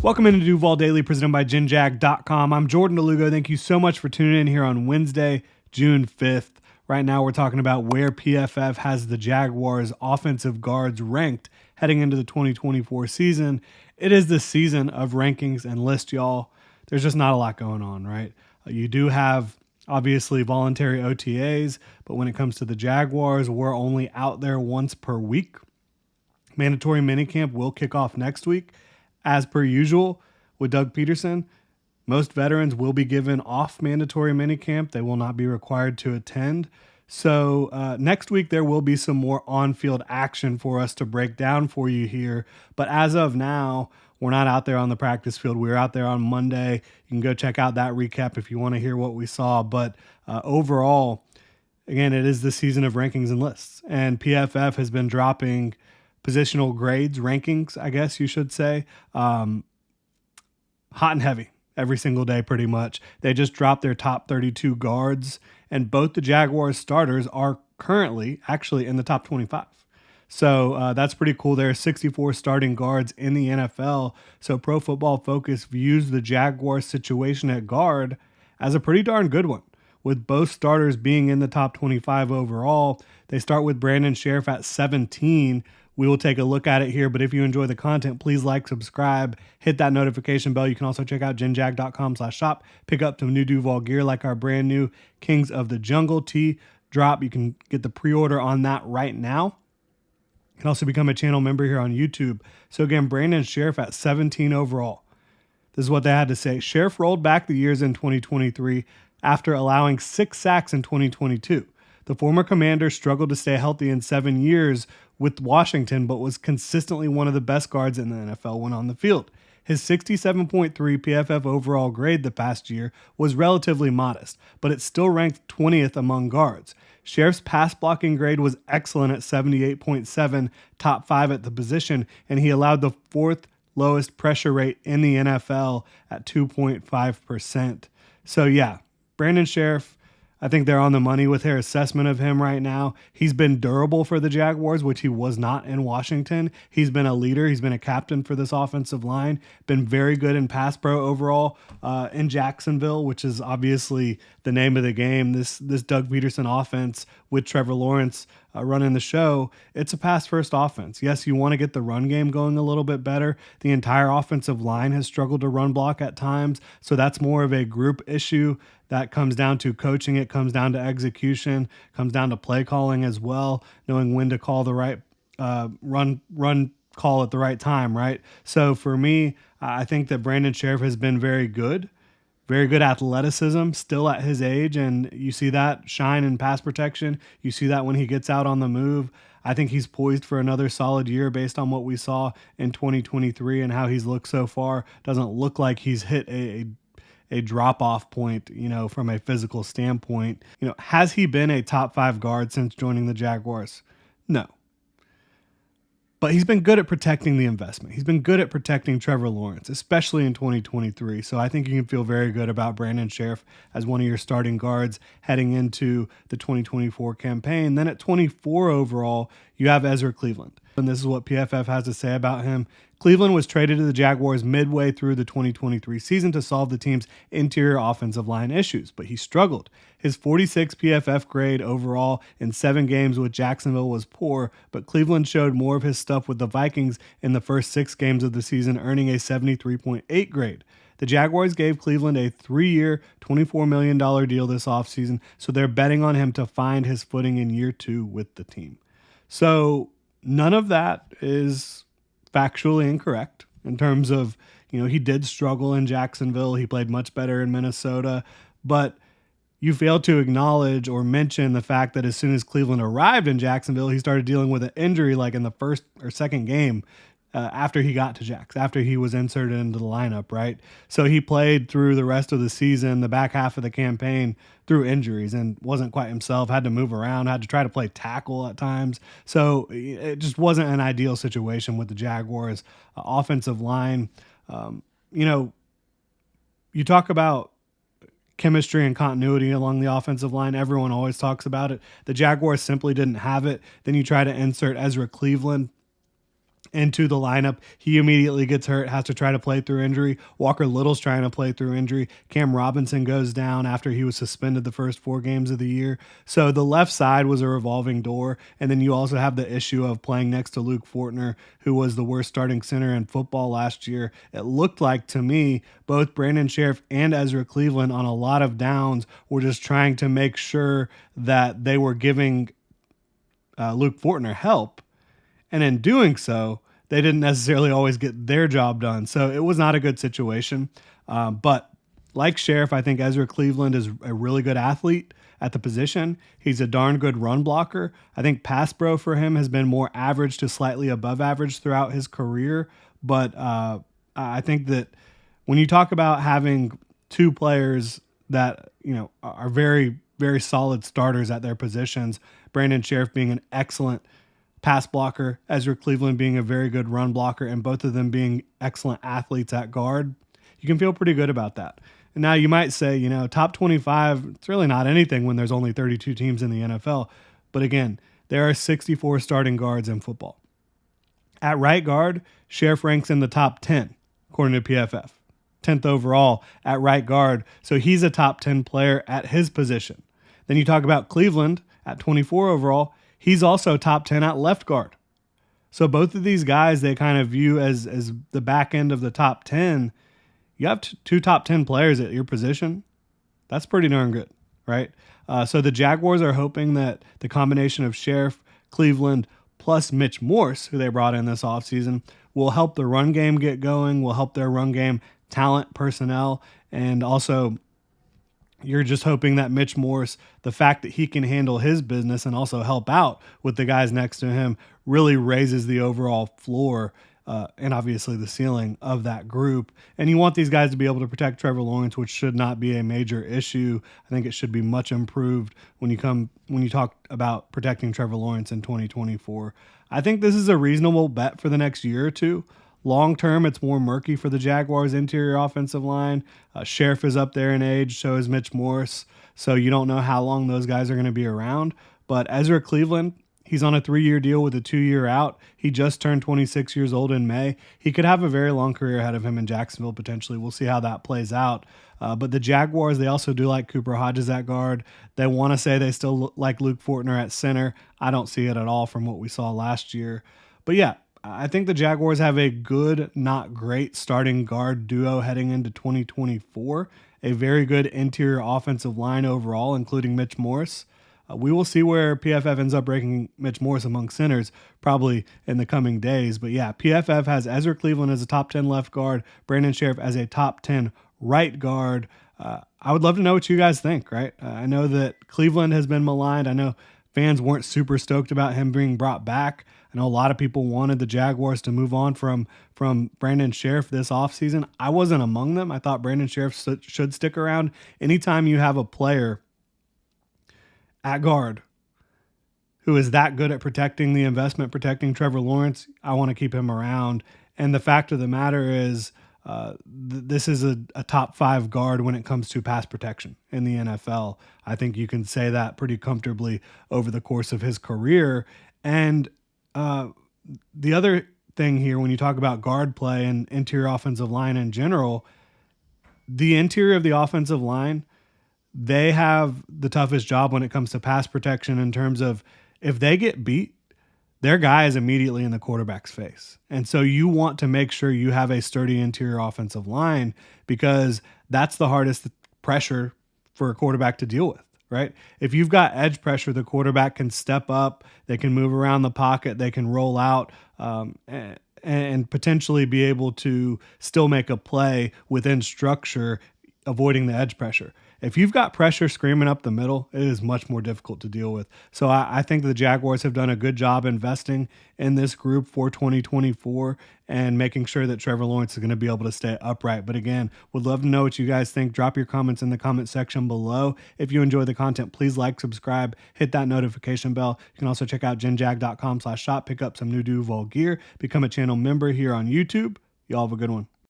Welcome into Duval Daily, presented by GenJag.com. I'm Jordan Lugo. Thank you so much for tuning in here on Wednesday, June 5th. Right now, we're talking about where PFF has the Jaguars' offensive guards ranked heading into the 2024 season. It is the season of rankings and lists, y'all. There's just not a lot going on, right? You do have, obviously, voluntary OTAs, but when it comes to the Jaguars, we're only out there once per week. Mandatory minicamp will kick off next week. As per usual with Doug Peterson, most veterans will be given off mandatory minicamp. They will not be required to attend. So next week, there will be some more on-field action for us to break down for you here. But as of now, we're not out there on the practice field. We were out there on Monday. You can go check out that recap if you want to hear what we saw. But overall, again, it is the season of rankings and lists. And PFF has been dropping positional grades, rankings, I guess you should say, hot and heavy every single day pretty much. They just dropped their top 32 guards, and both the Jaguars starters are currently actually in the top 25. So that's pretty cool. There are 64 starting guards in the NFL. So Pro Football Focus views the Jaguars situation at guard as a pretty darn good one, with both starters being in the top 25 overall. They start with Brandon Scherff at 17. We will take a look at it here, but if you enjoy the content, please like, subscribe, hit that notification bell. You can also check out genjag.com/shop, pick up some new Duval gear like our brand new Kings of the Jungle tee drop. You can get the pre-order on that right now. You can also become a channel member here on YouTube. So again, Brandon Scherff at 17 overall. This is what they had to say. Scherff rolled back the years in 2023 after allowing 6 sacks in 2022. The former commander struggled to stay healthy in 7 years with Washington, but was consistently one of the best guards in the NFL when on the field. His 67.3 PFF overall grade the past year was relatively modest, but it still ranked 20th among guards. Scherff's pass blocking grade was excellent at 78.7, top 5 at the position, and he allowed the 4th lowest pressure rate in the NFL at 2.5%. So yeah, Brandon Scherff, I think they're on the money with their assessment of him right now. He's been durable for the Jaguars, which he was not in Washington. He's been a leader. He's been a captain for this offensive line. Been very good in pass pro overall in Jacksonville, which is obviously the name of the game. This Doug Peterson offense with Trevor Lawrence running the show, it's a pass-first offense. Yes, you want to get the run game going a little bit better. The entire offensive line has struggled to run block at times, so that's more of a group issue. That comes down to coaching. It comes down to execution, comes down to play calling as well, knowing when to call the right run call at the right time, right? So for me, I think that Brandon Scherff has been very good athleticism still at his age, and you see that shine in pass protection. You see that when he gets out on the move. I think he's poised for another solid year based on what we saw in 2023 and how he's looked so far. Doesn't look like he's hit a drop-off point, from a physical standpoint. Has he been a top 5 guard since joining the Jaguars? No. But he's been good at protecting the investment. He's been good at protecting Trevor Lawrence, especially in 2023. So I think you can feel very good about Brandon Scherff as one of your starting guards heading into the 2024 campaign. Then at 24 overall, you have Ezra Cleveland. And this is what PFF has to say about him. Cleveland was traded to the Jaguars midway through the 2023 season to solve the team's interior offensive line issues, but he struggled. His 46 PFF grade overall in 7 games with Jacksonville was poor, but Cleveland showed more of his stuff with the Vikings in the first 6 games of the season, earning a 73.8 grade. The Jaguars gave Cleveland a 3-year, $24 million deal this offseason, so they're betting on him to find his footing in year 2 with the team. So none of that is factually incorrect in terms of, he did struggle in Jacksonville. He played much better in Minnesota, but you fail to acknowledge or mention the fact that as soon as Cleveland arrived in Jacksonville, he started dealing with an injury like in the first or second game after he got to Jax, after he was inserted into the lineup, right? So he played through the rest of the season, the back half of the campaign, through injuries and wasn't quite himself, had to move around, had to try to play tackle at times. So it just wasn't an ideal situation with the Jaguars offensive line. You talk about chemistry and continuity along the offensive line. Everyone always talks about it. The Jaguars simply didn't have it. Then you try to insert Ezra Cleveland into the lineup. He immediately gets hurt, has to try to play through injury. Walker Little's trying to play through injury. Cam Robinson goes down after he was suspended the first 4 games of the year. So the left side was a revolving door. And then you also have the issue of playing next to Luke Fortner, who was the worst starting center in football last year. It looked like to me, both Brandon Scherff and Ezra Cleveland on a lot of downs were just trying to make sure that they were giving Luke Fortner help. And in doing so, they didn't necessarily always get their job done. So it was not a good situation. But like Scherff, I think Ezra Cleveland is a really good athlete at the position. He's a darn good run blocker. I think pass pro for him has been more average to slightly above average throughout his career. But I think that when you talk about having 2 players that, are very, very solid starters at their positions, Brandon Scherff being an excellent pass blocker, Ezra Cleveland being a very good run blocker, and both of them being excellent athletes at guard, you can feel pretty good about that. And now you might say, top 25, it's really not anything when there's only 32 teams in the NFL. But again, there are 64 starting guards in football. At right guard, Scherff ranks in the top 10, according to PFF. 10th overall at right guard. So he's a top 10 player at his position. Then you talk about Cleveland at 24 overall. He's also top 10 at left guard. So both of these guys they kind of view as the back end of the top 10. You have 2 top 10 players at your position. That's pretty darn good, right? So the Jaguars are hoping that the combination of Scherff, Cleveland, plus Mitch Morse, who they brought in this offseason, will help the run game get going, will help their run game talent, personnel, and also you're just hoping that Mitch Morse, the fact that he can handle his business and also help out with the guys next to him, really raises the overall floor and obviously the ceiling of that group. And you want these guys to be able to protect Trevor Lawrence, which should not be a major issue. I think it should be much improved when you talk about protecting Trevor Lawrence in 2024. I think this is a reasonable bet for the next year or two. Long term, it's more murky for the Jaguars' interior offensive line. Scherff is up there in age, so is Mitch Morse. So you don't know how long those guys are going to be around. But Ezra Cleveland, he's on a 3-year deal with a 2-year out. He just turned 26 years old in May. He could have a very long career ahead of him in Jacksonville potentially. We'll see how that plays out. But the Jaguars, they also do like Cooper Hodges at guard. They want to say they still like Luke Fortner at center. I don't see it at all from what we saw last year. But yeah, I think the Jaguars have a good, not great starting guard duo heading into 2024. A very good interior offensive line overall, including Mitch Morse. We will see where PFF ends up ranking Mitch Morse among centers probably in the coming days. But yeah, PFF has Ezra Cleveland as a top 10 left guard, Brandon Scherff as a top 10 right guard. I would love to know what you guys think, right? I know that Cleveland has been maligned. I know fans weren't super stoked about him being brought back. I know a lot of people wanted the Jaguars to move on from Brandon Scherff this offseason. I wasn't among them. I thought Brandon Scherff should stick around. Anytime you have a player at guard who is that good at protecting the investment, protecting Trevor Lawrence, I want to keep him around. And the fact of the matter is this is a top 5 guard when it comes to pass protection in the NFL. I think you can say that pretty comfortably over the course of his career. And the other thing here, when you talk about guard play and interior offensive line in general, the interior of the offensive line, they have the toughest job when it comes to pass protection in terms of if they get beat, their guy is immediately in the quarterback's face. And so you want to make sure you have a sturdy interior offensive line because that's the hardest pressure for a quarterback to deal with, right? If you've got edge pressure, the quarterback can step up, they can move around the pocket, they can roll out and potentially be able to still make a play within structure, avoiding the edge pressure. If you've got pressure screaming up the middle, it is much more difficult to deal with. So I think the Jaguars have done a good job investing in this group for 2024 and making sure that Trevor Lawrence is going to be able to stay upright. But again, would love to know what you guys think. Drop your comments in the comment section below. If you enjoy the content, please like, subscribe, hit that notification bell. You can also check out genjag.com/shop, pick up some new Duval gear, become a channel member here on YouTube. Y'all have a good one.